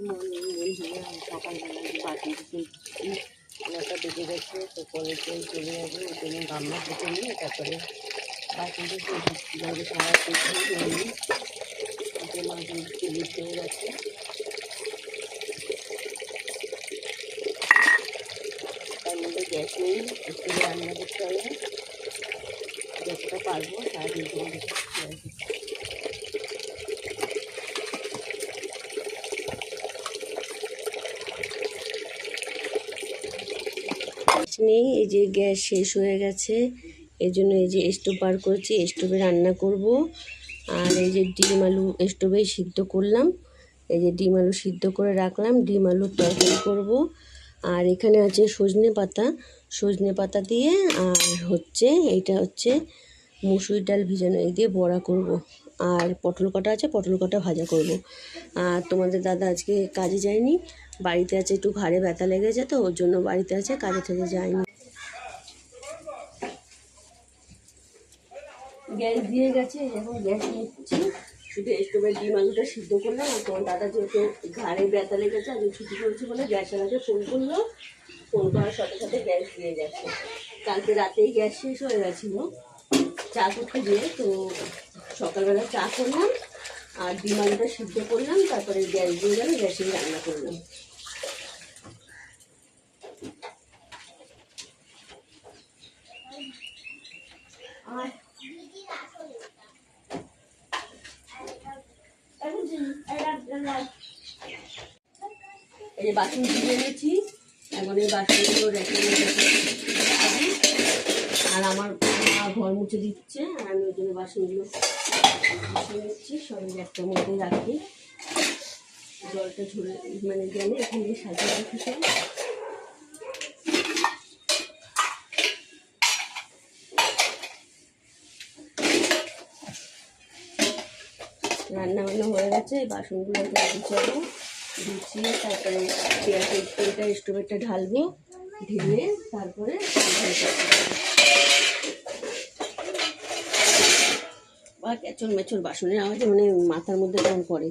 Morning বন্ধুরা, আমি সকালবেলায় বাটি দিতে 9টা বেজে গেছে। তো কলেজে চলে যাবো, ওই জন্য রান্না থেকে নিয়ে তারপরে বাটি দিতে মাঝে সারা পেটে নিয়ে মাঝে তেলিশ হয়ে গেছে। তার মধ্যে গ্যাস নেই, একটু রান্না করতে হবে, যতটা পারবো সারাদিন তোমাদের নেই। এই যে গ্যাস শেষ হয়ে গেছে, এই জন্য এই যে স্টোভ বার করেছি, স্টোভে রান্না করব। আর এই যে ডিম আলু স্টোভেই সিদ্ধ করলাম, এই যে ডিম আলু সিদ্ধ করে রাখলাম, ডিম আলুর তরকারি করব। আর এখানে আছে সজনে পাতা দিয়ে, আর হচ্ছে এইটা হচ্ছে মুসুর ডাল ভিজানো, এই দিয়ে বড়া করব। আর পটল কাটা আছে, পটল কাটা ভাজা করব। আর তোমাদের দাদা আজকে কাজে যায়নি, বাড়িতে আছে, একটু ঘাড়ে ব্যথা লেগেছে, তো ওর জন্য বাড়িতে আছে, কাজে টাজে যায়নি। গ্যাস দিয়ে গেছে, এখন গ্যাস নিচ্ছি। শুধু স্টোভের ডিম আলুটা সিদ্ধ করলাম। আর তোমার দাদা যেহেতু ঘাড়ে ব্যথা লেগেছে, আজকে ছুটি করেছে বলে গ্যাসের আগে ফোন করলো, ফোন করার সাথে সাথে গ্যাস দিয়ে গেছে। কালকে রাতেই গ্যাস শেষ হয়ে গেছিলো চা করতে গিয়ে, তো সকালবেলা চা করলাম আর ডিম আলুটা সিদ্ধ করলাম, তারপরে গ্যাস দিয়ে গেলে গ্যাসেই রান্না করলাম। আর এই যে বাসন ধুয়ে এনেছি, এখন এই বাসনগুলো রেখে আর আমার মা ঘর মুছে দিচ্ছে, আর আমি ওই জন্য বাসনগুলো মুছে নিচ্ছি, সবাই একটা মধ্যে রাখি। জলটা ঝরে মানে গেলে এখানে সাজিয়ে রাখি সব। রান্না বান্না হয়ে গেছে, বাসনগুলো গুছাবো, গুছিয়ে তারপরে পেঁয়াজের তেলটা স্টোভেরটা ঢালবো, ঢেলে তারপরে বা কেচল মেচল বাসনের আওয়াজে মানে মাথার মধ্যে কেমন পড়ে।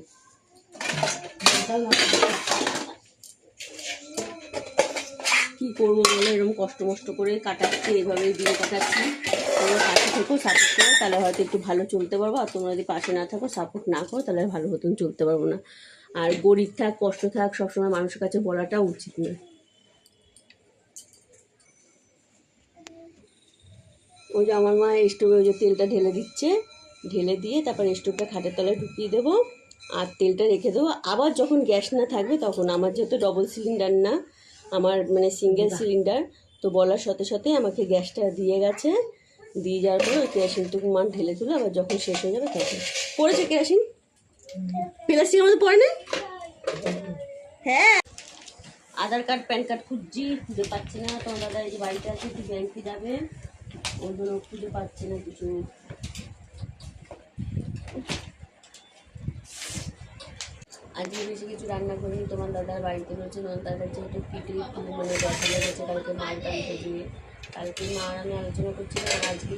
কি করবো বলে এরকম কষ্ট মষ্ট করে কাটাচ্ছি, এইভাবেই দিন কাটাচ্ছি। তোমরা পাশে থেকো, সাপোর্ট করো, তাহলে হয়তো একটু ভালো চলতে পারবো। আর তোমরা যদি পাশে না থাকো, সাপোর্ট না করো, তাহলে ভালো মতন চলতে পারবো না। আর গরিব থাক কষ্ট থাক সবসময় মানুষের কাছে বলাটা উচিত নয়। ওই যে আমার মা স্টোভে ওই যে তেলটা ঢেলে দিচ্ছে, ঢেলে দিয়ে তারপর স্টোভটা খাটের তলায় ঢুকিয়ে দেবো আর তেলটা রেখে দেবো। আবার যখন গ্যাস না থাকবে তখন, আমার যেহেতু ডবল সিলিন্ডার না, আমার মানে সিঙ্গেল সিলিন্ডার, তো বলার সাথে সাথে আমাকে গ্যাসটা দিয়ে গেছে। দিয়ে যাওয়ার পরে ওই কেরাসিনটুকু মান ঢেলে তুলে আবার যখন শেষ হয়ে যাবে তখন। পড়েছে কেরাসিন, প্লাস্টিকের মধ্যে পড়ে না। হ্যাঁ, আধার কার্ড প্যান কার্ড খুঁজছি, খুঁজে পাচ্ছি না। তোমার দাদা এই যে বাড়িতে আছে, একটু ব্যাংকে যাবে, ওই জন্য খুঁজে পাচ্ছি না কিছু। আজকে বেশি কিছু রান্না করিনি, তোমার দাদার বাড়িতে রয়েছে। তোমার দাদার যেহেতু পিঠে মানে দেখা লেগেছে কালকে মালটা উঠে দিয়ে, কালকে মা আর আমি আলোচনা করছিলাম আজকে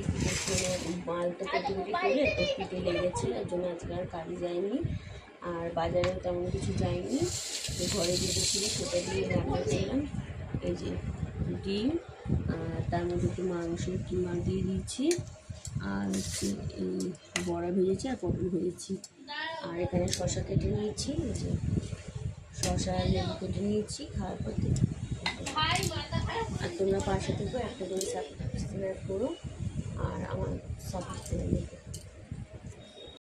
মানে মালটা কচুরি করে তো পিঠে লেগেছে, এর জন্য আজকে আর কাজে যায়নি। আর বাজারেও তেমন কিছু যায়নি, তো ঘরে যেটা ছিল সেটা দিয়ে রান্না করলাম। এই যে ডিম, আর তার মধ্যে একটু মাংস কিমা দিয়ে দিয়েছি, আর হচ্ছে এই বড়া ভেজেছি আর পটল ভেজেছি। আর এখানে শসা কেটে নিয়েছি, এই যে শসা লেবু কেটে নিয়েছি খাওয়ার পথে। আর তোমরা পাশে থেকো, একটা করে সাবস্ক্রাইব করো আর আমার সাপোর্ট করে নেবে।